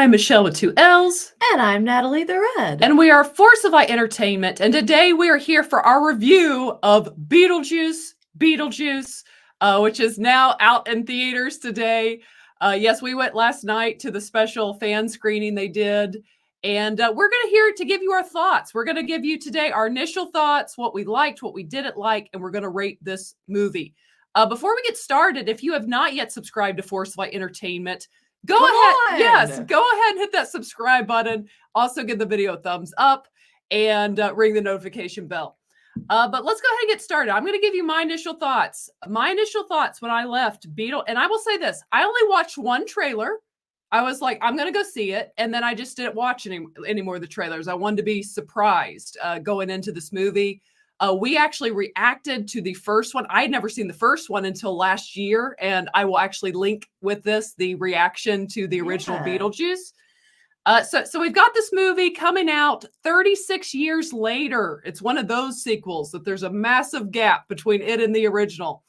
I'm Michelle with 2 L's. And I'm Natalie the Red. And we are Force of Light Entertainment. And today we are here for our review of Beetlejuice, which is now out in theaters today. Yes, we went last night to the special fan screening they did. And we're going to hear to give you our thoughts. We're going to give you today our initial thoughts, what we liked, what we didn't like, and we're going to rate this movie. Before we get started, if you have not yet subscribed to Force of Light Entertainment, go ahead and hit that subscribe button. Also give the video a thumbs up and ring the notification bell. But let's go ahead and get started. I'm going to give you my initial thoughts. My initial thoughts when I left Beetle, and I will say this, I only watched one trailer. I was like, I'm going to go see it. And then I just didn't watch any more of the trailers. I wanted to be surprised going into this movie. We actually reacted to the first one. I had never seen the first one until last year, and I will actually link with this the reaction to the original Beetlejuice. So we've got this movie coming out 36 years later. It's one of those sequels that there's a massive gap between it and the original.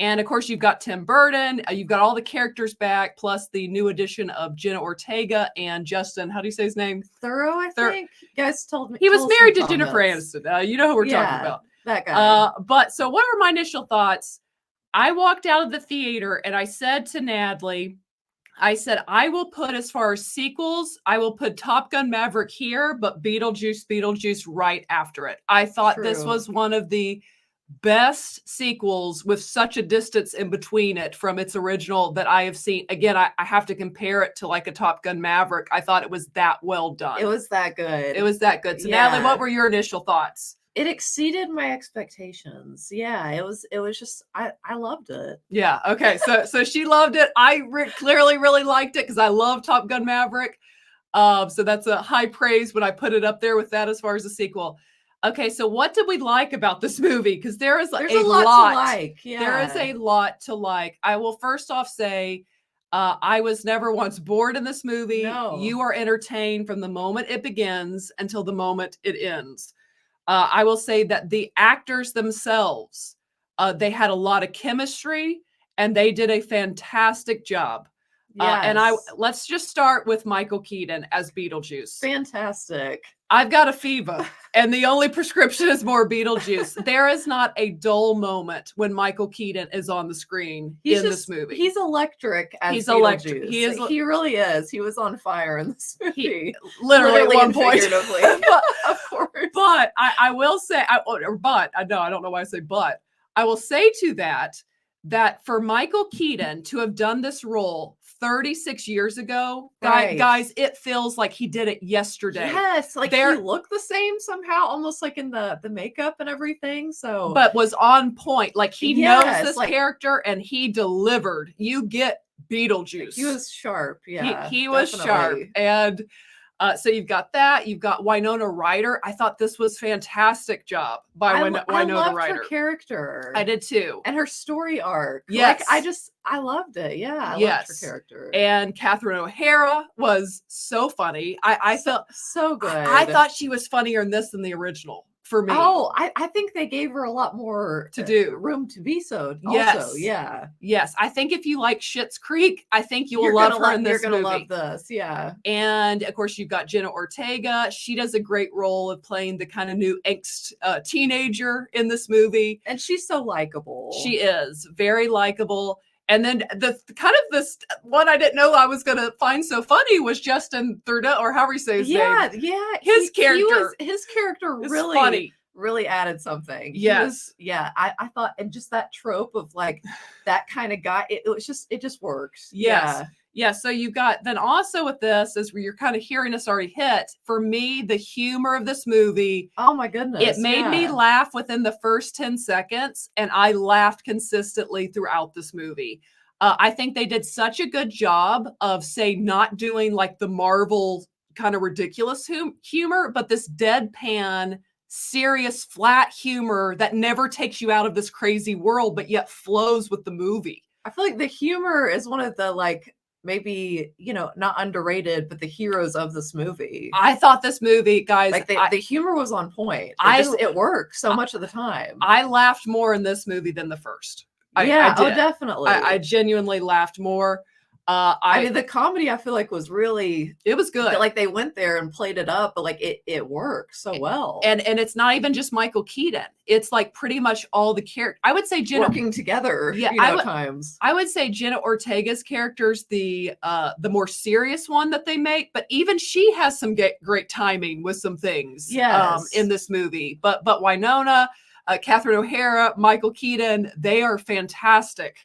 And of course, you've got Tim Burton. You've got all the characters back, plus the new addition of Jenna Ortega and Justin. How do you say his name? Thorough, I think. You guys told me. He was married to Jennifer Aniston. You know who we're talking about. That guy. But so what were my initial thoughts? I walked out of the theater and I said to Natalie, I said, I will put, as far as sequels, I will put Top Gun Maverick here, but Beetlejuice right after it. I thought this was one of the best sequels with such a distance in between it from its original that I have seen. Again, I have to compare it to like a Top Gun Maverick. I thought it was that well done. It was that good. It was that good. So Natalie, what were your initial thoughts? It exceeded my expectations. Yeah, it was just, I loved it. Yeah. Okay. So she loved it. I clearly really liked it because I love Top Gun Maverick. So that's a high praise when I put it up there with that as far as a sequel. Okay, so what did we like about this movie? Because there's a lot to like. Yeah. There is a lot to like. I will first off say, I was never once bored in this movie. No. You are entertained from the moment it begins until the moment it ends. I will say that the actors themselves, they had a lot of chemistry and they did a fantastic job. Yes. And let's just start with Michael Keaton as Beetlejuice. Fantastic. I've got a fever, and the only prescription is more Beetlejuice. There is not a dull moment when Michael Keaton is on the screen this movie. He's electric as he's Beetlejuice. Electric. He really is. He was on fire in this movie. Literally at one point. but, of course. But I will say, I don't know why I say but. I will say to that for Michael Keaton to have done this role 36 years ago, guys, it feels like he did it yesterday. Yes, like he looked the same somehow, almost like in the makeup and everything. So, but was on point. Like he knows this character and he delivered. You get Beetlejuice. He was sharp. Yeah, he was sharp. And so you've got that. You've got Winona Ryder. I thought this was fantastic job by Winona Ryder. I loved her character. I did too. And her story arc. Yes. Like, I loved it. Yeah. I loved her character. And Catherine O'Hara was so funny. I felt so good. I thought she was funnier in this than the original. For me. Oh, I think they gave her a lot more to do, room to be so. Yes. Also, yeah. Yes. I think if you like Schitt's Creek, I think you will love her in this movie. You're going to love this. Yeah. And of course, you've got Jenna Ortega. She does a great role of playing the kind of new angst teenager in this movie. And she's so likable. She is very likable. And then this one I didn't know I was going to find so funny was Justin Trudeau, or however you say his name. Yeah. His character really funny. Really added something. Yes. I thought, and just that trope of like that kind of guy, it just works. Yes. Yeah. So you've got, then also with this, as you're kind of hearing us already hit, for me, the humor of this movie. Oh my goodness. It made me laugh within the first 10 seconds, and I laughed consistently throughout this movie. I think they did such a good job of, say, not doing like the Marvel kind of ridiculous humor, but this deadpan, serious, flat humor that never takes you out of this crazy world, but yet flows with the movie. I feel like the humor is one of the like, maybe, not underrated, but the heroes of this movie. I thought this movie, guys, like the humor was on point. It worked so much of the time. I laughed more in this movie than the first. I did. Definitely. I genuinely laughed more. I mean, the comedy I feel like was really, it was good. like they went there and played it up, but like it worked so well. And it's not even just Michael Keaton. It's like pretty much all the characters. I would say Jenna working together, Yeah, times. I would say Jenna Ortega's character's the more serious one that they make, but even she has some great timing with some things in this movie. But Winona, Catherine O'Hara, Michael Keaton, they are fantastic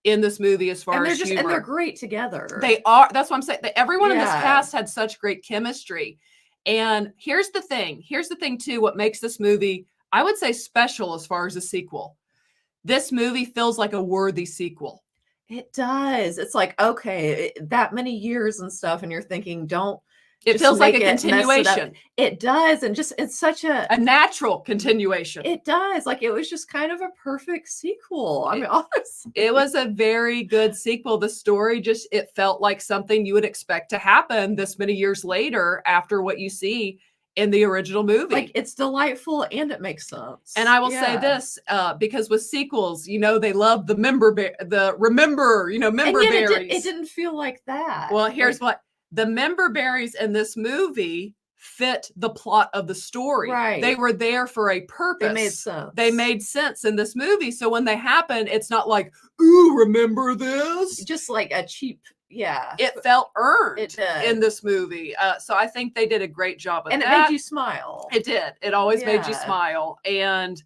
in this movie as far as humor. And they're great together. They are. That's what I'm saying. Everyone in this cast had such great chemistry. And here's the thing too, what makes this movie, I would say, special as far as a sequel. This movie feels like a worthy sequel. It does. It's like, okay, that many years and stuff, and you're thinking, it feels like a continuation. It does. And just, it's such a natural continuation. It does. Like, it was just kind of a perfect sequel. I mean, honestly. It was a very good sequel. The story it felt like something you would expect to happen this many years later after what you see in the original movie. Like, it's delightful and it makes sense. And I will say this, because with sequels, they love the member berries. It didn't feel like that. Well, here's what. The member berries in this movie fit the plot of the story. Right. They were there for a purpose. They made sense. They made sense in this movie. So when they happen, it's not like, ooh, remember this? Just like a cheap, It felt earned it did. in this movie. So I think they did a great job of that. And it made you smile. It did. It always made you smile. And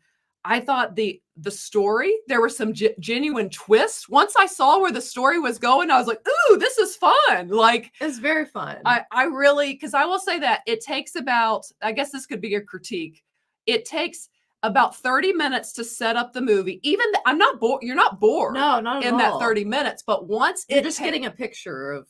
I thought the story, there were some genuine twists. Once I saw where the story was going, I was like, ooh, this is fun. Like, it's very fun. I really, because I will say that it takes about, I guess this could be a critique. It takes about 30 minutes to set up the movie. Even I'm not bored. You're not bored. No, not at all. In that 30 minutes. But once you're just getting a picture of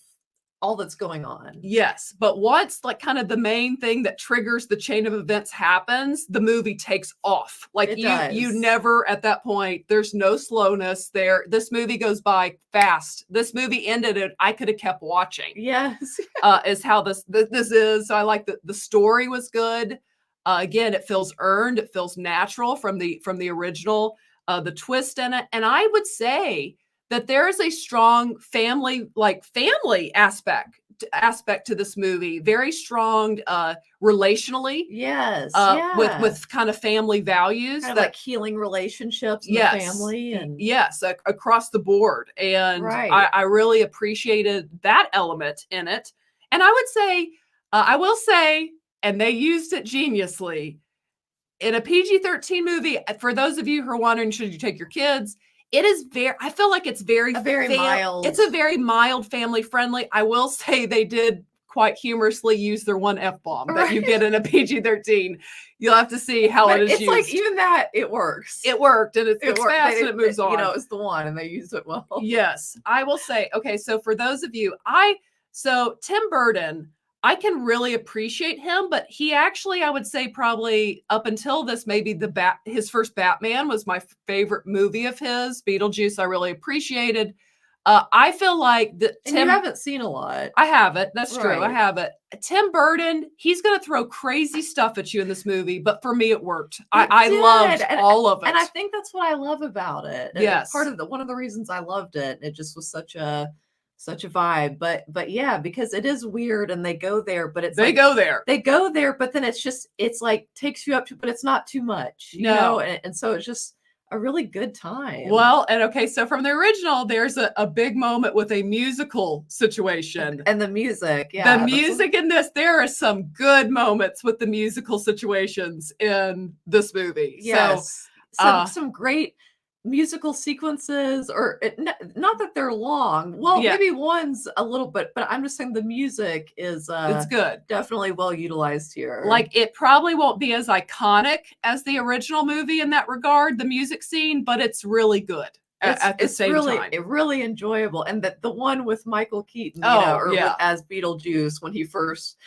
all that's going on. Yes. But once like kind of the main thing that triggers the chain of events happens, the movie takes off. Like you never at that point, there's no slowness there. This movie goes by fast. This movie ended and I could have kept watching. Yes. Is how this is. So I like the story was good. Again, it feels earned. It feels natural from the original. The twist in it. And I would say that there is a strong family aspect to this movie, very strong relationally. Yes. With kind of family values, kind of like healing relationships in the family, and across the board. And I really appreciated that element in it. And I would say, I will say, and they used it geniusly in a PG-13 movie. For those of you who are wondering, should you take your kids? It is I feel like it's very mild. It's a very mild, family friendly. I will say they did quite humorously use their one F-bomb that you get in a PG-13. You'll have to see how it is used. It's like even that it works. It worked and it's fast and it moves on. It's the one and they use it well. Yes. I will say, okay, so for those of you, Tim Burton, I can really appreciate him, but he actually, I would say probably up until this, maybe his first Batman was my favorite movie of his. Beetlejuice, I really appreciated. I feel like Tim, you haven't seen a lot. I haven't. That's true. I haven't. Tim Burton, he's going to throw crazy stuff at you in this movie, but for me, it worked. I loved all of it. And I think that's what I love about it. Yes. One of the reasons I loved it. It just was such a vibe, but yeah, because it is weird and they go there, but they go there, but then it's like takes you up to, but it's not too much, you know? And so it's just a really good time. Well, and okay, so from the original, there's a big moment with a musical situation. And the music, the music in this, there are some good moments with the musical situations in this movie. Yes. Some great musical sequences, or not that they're long. Well, maybe one's a little bit, but I'm just saying the music is it's good, definitely well utilized here. Like it probably won't be as iconic as the original movie in that regard, the music scene, but it's really good at the same time. It's really enjoyable, and that the one with Michael Keaton, as Beetlejuice when he first,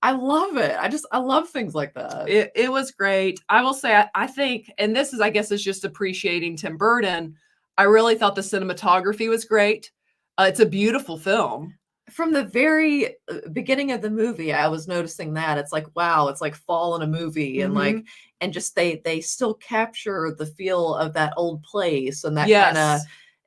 I love it. I love things like that. It was great. I will say, I think, and this is, I guess, is just appreciating Tim Burton. I really thought the cinematography was great. It's a beautiful film. From the very beginning of the movie, I was noticing that it's like, wow, it's like fall in a movie, and and just they still capture the feel of that old place and that kind of,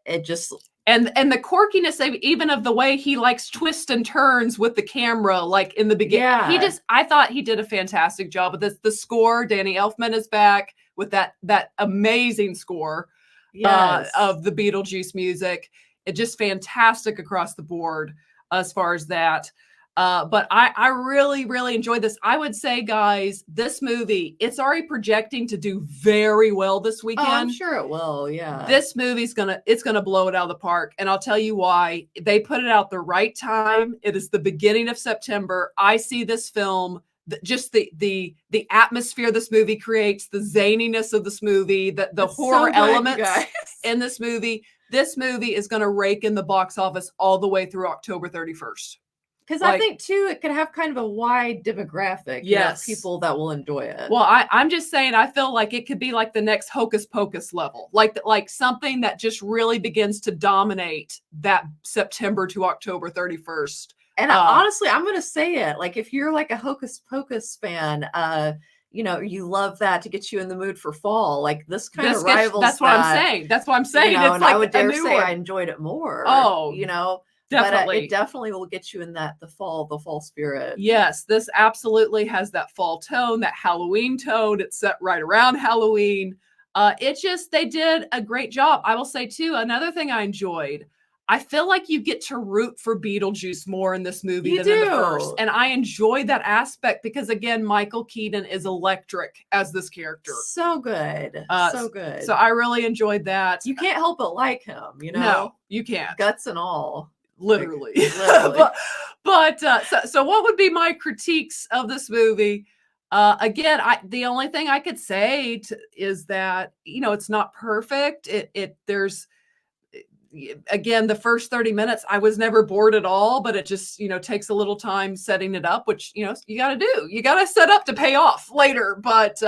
it just. And the quirkiness of even of the way he likes twists and turns with the camera, like in the beginning. Yeah. I thought he did a fantastic job with this. The score, Danny Elfman is back with that amazing score of the Beetlejuice music. It just fantastic across the board as far as that. But I really, really enjoyed this. I would say, guys, this movie, it's already projecting to do very well this weekend. Oh, I'm sure it will. Yeah. This movie's it's gonna blow it out of the park. And I'll tell you why. They put it out the right time. It is the beginning of September. I see this film, just the atmosphere this movie creates, the zaniness of this movie, the horror elements in this movie. This movie is going to rake in the box office all the way through October 31st. Because I think, too, it could have kind of a wide demographic. Yes. People that will enjoy it. Well, I'm just saying, I feel like it could be like the next Hocus Pocus level. Like something that just really begins to dominate that September to October 31st. And honestly, I'm going to say it. Like, if you're like a Hocus Pocus fan, you know, you love that to get you in the mood for fall. Like, this kind of rivals That's what I'm saying. That's what I'm saying. You know, it's and like I would dare say I enjoyed it more. Oh, you know. Definitely. But it definitely will get you in the fall spirit. Yes, this absolutely has that fall tone, that Halloween tone. It's set right around Halloween. They did a great job. I will say, too, another thing I enjoyed, I feel like you get to root for Beetlejuice more in this movie than in the first. And I enjoyed that aspect because, again, Michael Keaton is electric as this character. So good. So good. So I really enjoyed that. You can't help but like him, you know? No, you can't. Guts and all. Literally. Literally. So what would be my critiques of this movie? Again, the only thing I could say is that, you know, it's not perfect. There's again, the first 30 minutes, I was never bored at all, but it just, you know, takes a little time setting it up, which, you know, you got to do. You got to set up to pay off later. But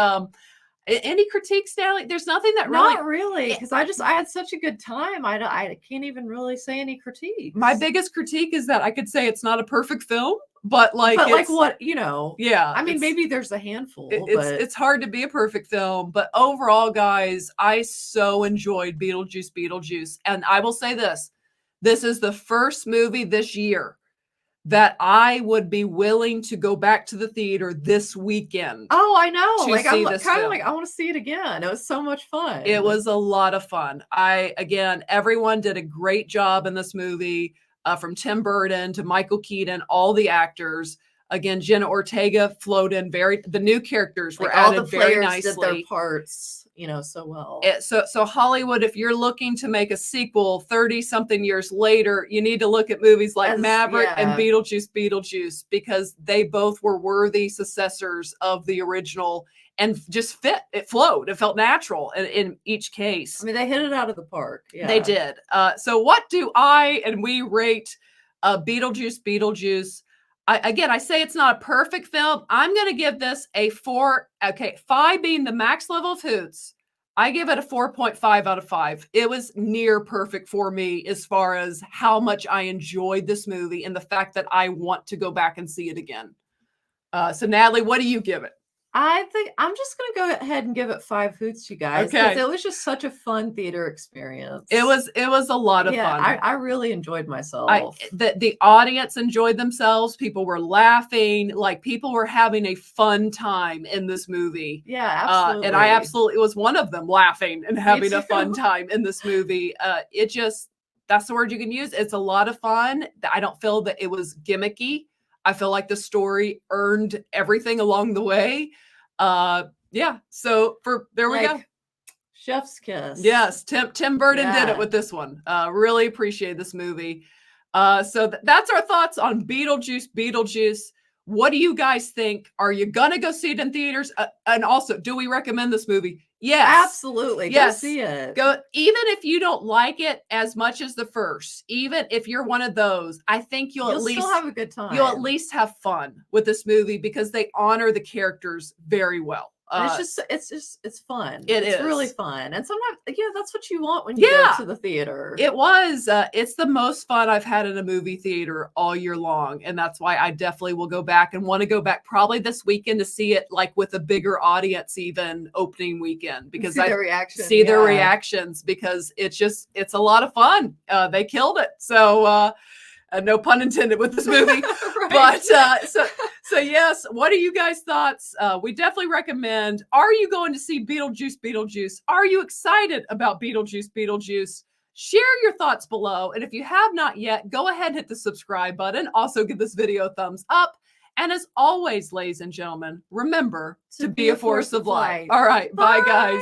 any critiques, Natalie? There's nothing that really. Not really, because I had such a good time. I can't even really say any critiques. My biggest critique is that I could say it's not a perfect film, but like what, you know? Yeah. I mean, maybe there's a handful. It's hard to be a perfect film, but overall, guys, I so enjoyed Beetlejuice. And I will say this is the first movie this year that I would be willing to go back to the theater this weekend. Oh, I know. Like, I'm kind of like, I want to see it again. It was so much fun. It was a lot of fun. Everyone did a great job in this movie, from Tim Burton to Michael Keaton, all the actors. Again, Jenna Ortega flowed in the new characters were added very nicely. Did their parts, you know, so well. So Hollywood, if you're looking to make a sequel 30-something years later, you need to look at movies like Maverick and Beetlejuice, because they both were worthy successors of the original and just fit. It flowed. It felt natural in each case. I mean, they hit it out of the park. Yeah. They did. So what do we rate Beetlejuice? I say it's not a perfect film. I'm going to give this a 4. Okay, 5 being the max level of hoots. I give it a 4.5 out of 5. It was near perfect for me as far as how much I enjoyed this movie and the fact that I want to go back and see it again. So Natalie, what do you give it? I think I'm just going to go ahead and give it 5 hoots, you guys. Okay. It was just such a fun theater experience. It was a lot of fun. I really enjoyed myself. The audience enjoyed themselves. People were laughing. Like, people were having a fun time in this movie. Yeah, absolutely. And I absolutely was one of them, laughing and having a fun time in this movie. That's the word you can use. It's a lot of fun. I don't feel that it was gimmicky. I feel like the story earned everything along the way. So there we go. Chef's kiss. Yes, Tim Burton did it with this one. Really appreciate this movie. So that's our thoughts on Beetlejuice. What do you guys think? Are you gonna go see it in theaters? And also, do we recommend this movie? Yes, absolutely. Yes. Go see it. Even if you don't like it as much as the first, even if you're one of those, I think you'll at least still have a good time. You'll at least have fun with this movie because they honor the characters very well. And it's fun. It's really fun. And sometimes, that's what you want when you go to the theater. It's the most fun I've had in a movie theater all year long. And that's why I definitely will go back and want to go back probably this weekend to see it like with a bigger audience, even opening weekend, because I see their reactions, because it's a lot of fun. They killed it. So, no pun intended with this movie. But so yes, what are you guys' thoughts? We definitely recommend. Are you going to see Beetlejuice? Are you excited about Beetlejuice? Share your thoughts below. And if you have not yet, go ahead and hit the subscribe button. Also give this video a thumbs up. And as always, ladies and gentlemen, remember to be a force of light. All right. Bye guys.